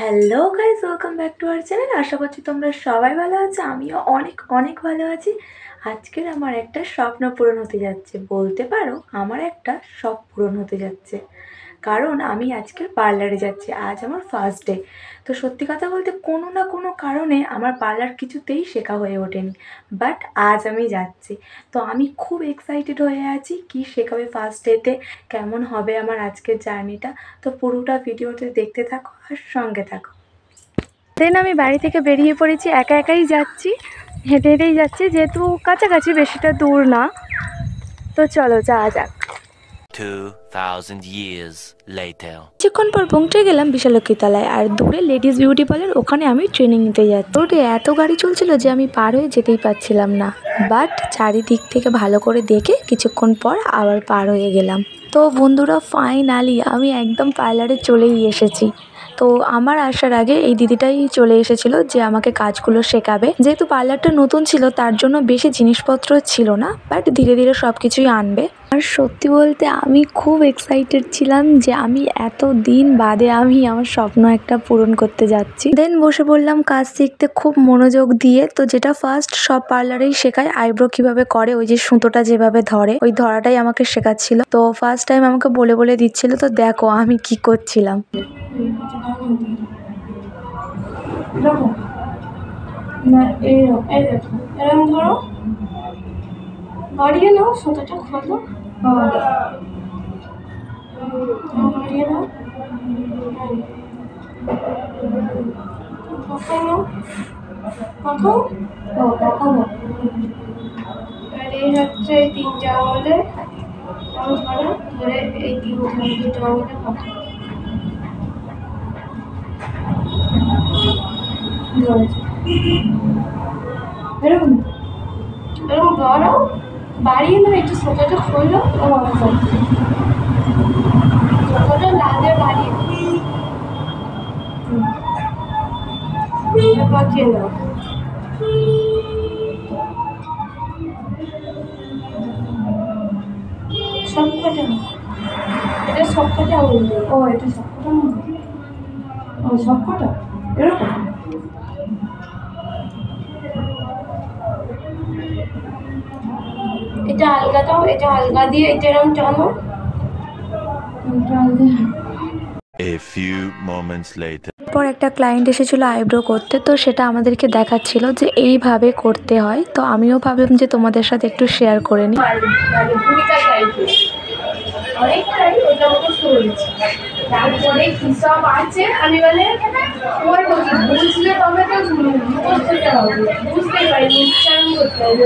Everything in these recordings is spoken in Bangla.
Hello guys, welcome back to our channel. আশা করছি তোমরা সবাই ভালো আছো। আমিও অনেক অনেক ভালো আছি। আজকের আমার একটা স্বপ্ন পূরণ হতে যাচ্ছে, বলতে পারো আমার একটা শখ পূরণ হতে যাচ্ছে। কারণ আমি আজকে পার্লারে যাচ্ছি, আজ আমার ফার্স্ট ডে। তো সত্যি কথা বলতে কোনো না কোনো কারণে আমার পার্লার কিছুতেই শেখা হয়ে ওঠেনি, বাট আজ আমি যাচ্ছি। তো আমি খুব এক্সাইটেড হয়ে আছি কি শেখাবে ফার্স্ট ডেতে, কেমন হবে আমার আজকের জার্নিটা। তো পুরোটা ভিডিওতে দেখতে থাকো আর সঙ্গে থাকো। দেন আমি বাড়ি থেকে বেরিয়ে পড়েছি, একা একাই যাচ্ছি, হেঁটে হেঁটেই যাচ্ছি, যেহেতু কাছাকাছি, বেশিটা দূর না। তো চলো যাওয়া যাক। 2000 years later. কিছুক্ষণ পর পৌঁছে গেলাম বিশালক্ষী তলায়, আর দূরে লেডিস বিউটি পার্লার, ওখানে আমি ট্রেনিং নিতে যাচ্ছি। রোডে এত গাড়ি চলছিল যে আমি পার হয়ে যেতেই পারছিলাম না, বাট চারিদিক থেকে ভালো করে দেখে কিছুক্ষণ পর আবার পার হয়ে গেলাম। তো বন্ধুরা, ফাইনালি আমি একদম পার্লারে চলেই এসেছি। তো আমার আসার আগে এই দিদিটাই চলে এসেছিল যে আমাকে কাজগুলো শেখাবে। যেহেতু পার্লারটা নতুন ছিল তার জন্য বেশি জিনিসপত্র ছিল না, বাট ধীরে ধীরে সব কিছুই আনবে। আর সত্যি বলতে আমি খুব এক্সাইটেড ছিলাম যে আমি এত দিন বাদে আমি আমার স্বপ্ন একটা পূরণ করতে যাচ্ছি। দেন বসে পড়লাম কাজ শিখতে খুব মনোযোগ দিয়ে। তো যেটা ফার্স্ট সব পার্লারেই শেখায়, আইব্রো কিভাবে করে, ওই যে সুতোটা যেভাবে ধরে ওই ধরাটাই আমাকে শেখাচ্ছিল। তো ফার্স্ট টাইম আমাকে বলে বলে দিচ্ছিল। তো দেখো আমি কি করছিলাম। না এরকম, এই দেখো এরকম ধরো, বাড়িয়ে নাও, সুতোটা খোলো, বাড়িয়ে নাও, পাখাও নাও, পাখাও, পাখাবো। আর এই হচ্ছে এই তিনটে আঙুলে ধরো, ধরে এই দুটো আঙুলে পাখাও, এরকম এরকম ধরো, বাড়িয়ে নাও, একটু সুতোটা খোলো, সুতোটা লালে বাড়িয়ে পাকিয়ে নাও। সবকটা, এটা সবকটা আঙুল দেবে। ও এটা সবকটা আঙুল, ও সবকটা এরকম। এটা আলগা দাও, এটা আলগা দিয়ে এটা এরকম টানো, এটা আলগা। A few moments later. পর একটা ক্লায়েন্ট এসেছিল আইব্রো করতে, তো সেটা আমাদেরকে দেখাচ্ছিল যে এইভাবে করতে হয়। তো আমিও ভাবলাম যে তোমাদের সাথে একটু শেয়ার করে নিই। অনেকটাই ওটা মতো করেছি, তারপরে কি সব আছে আমি মানে তোমার বলছি, বুঝলে তবে তো বুঝতে হবে, বুঝতেই পারি উচ্চারণ করতে হবে।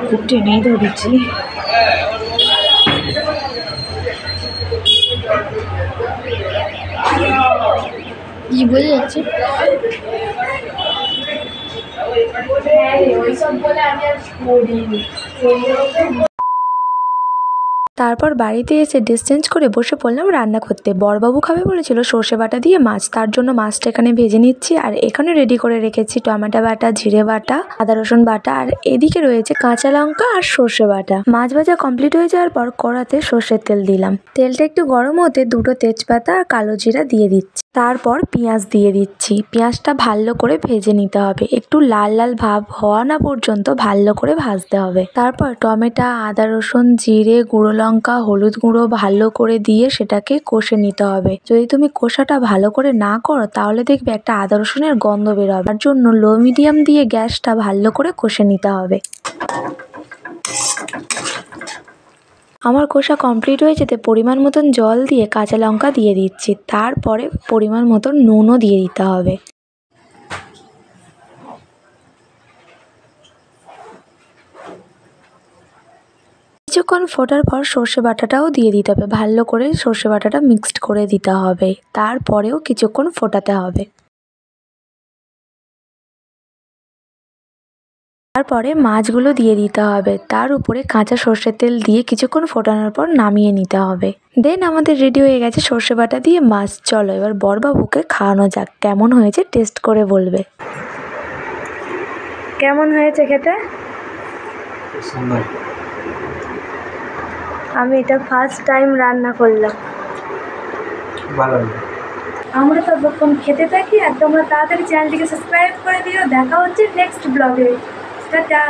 খুব টেনেই ধরেছি। কি বোঝা যাচ্ছে? হ্যাঁ ওইসব বলে আমি আর করিনি। তারপর বাড়িতে এসে ড্রেস চেঞ্জ করে বসে পড়লাম রান্না করতে। বড়বাবু খাবে বলেছিল সর্ষে বাটা দিয়ে মাছ, তার জন্য মাছটা এখানে ভেজে নিচ্ছি। আর এখানে রেডি করে রেখেছি টমেটো বাটা, জিরে বাটা, আদা রসুন বাটা, আর এদিকে রয়েছে কাঁচা লঙ্কা আর সর্ষে বাটা। মাছ ভাজা কমপ্লিট হয়ে যাওয়ার পর কড়াতে সর্ষের তেল দিলাম। তেলটা একটু গরম হতে দুটো তেজপাতা আর কালো জিরা দিয়ে দিচ্ছি। তারপর পেঁয়াজ দিয়ে দিচ্ছি। পেঁয়াজটা ভালো করে ভেজে নিতে হবে, একটু লাল লাল ভাব হওয়া না পর্যন্ত ভালো করে ভাজতে হবে। তারপর টমেটো, আদা রসুন, জিরে, গুঁড়ো লঙ্কা, হলুদ গুঁড়ো ভালো করে দিয়ে সেটাকে কষে নিতে হবে। যদি তুমি কষাটা ভালো করে না করো তাহলে দেখবে একটা আদা রসুনের গন্ধ বের হবে। তার জন্য লো মিডিয়াম দিয়ে গ্যাসটা ভালো করে কষে নিতে হবে। আমার কষা কমপ্লিট হয়ে যেতে পরিমাণ মতন জল দিয়ে কাঁচা লঙ্কা দিয়ে দিচ্ছি। তারপরে পরিমাণ মতন নুনও দিয়ে দিতে হবে। কিছুক্ষণ ফোটার পর সর্ষে বাটাটাও দিয়ে দিতে হবে, ভালো করে সর্ষে বাটাটা মিক্সড করে দিতে হবে। তারপরেও কিছুক্ষণ ফোটাতে হবে। তারপরে মাছগুলো দিয়ে দিতে হবে, তার উপরে কাঁচা সর্ষের তেল দিয়ে কিছুক্ষণ ফোটানোর পর নামিয়ে নিতে হবে। দেন আমাদের রেডি হয়ে গেছে সর্ষে বাটা দিয়ে মাছ। চলো এবার বড়বাবুকে খাওয়ানো যাক, কেমন হয়েছে টেস্ট করে বলবে। কেমন হয়েছে খেতে? আমি এটা ফার্স্ট টাইম রান্না করলাম। ভালো হলো। আমরা ততক্ষণ খেতে থাকি আর তোমরা তাড়াতাড়ি চ্যানেলটিকে সাবস্ক্রাইব করে দিও। দেখা হচ্ছে নেক্সট ব্লগে। টাটা।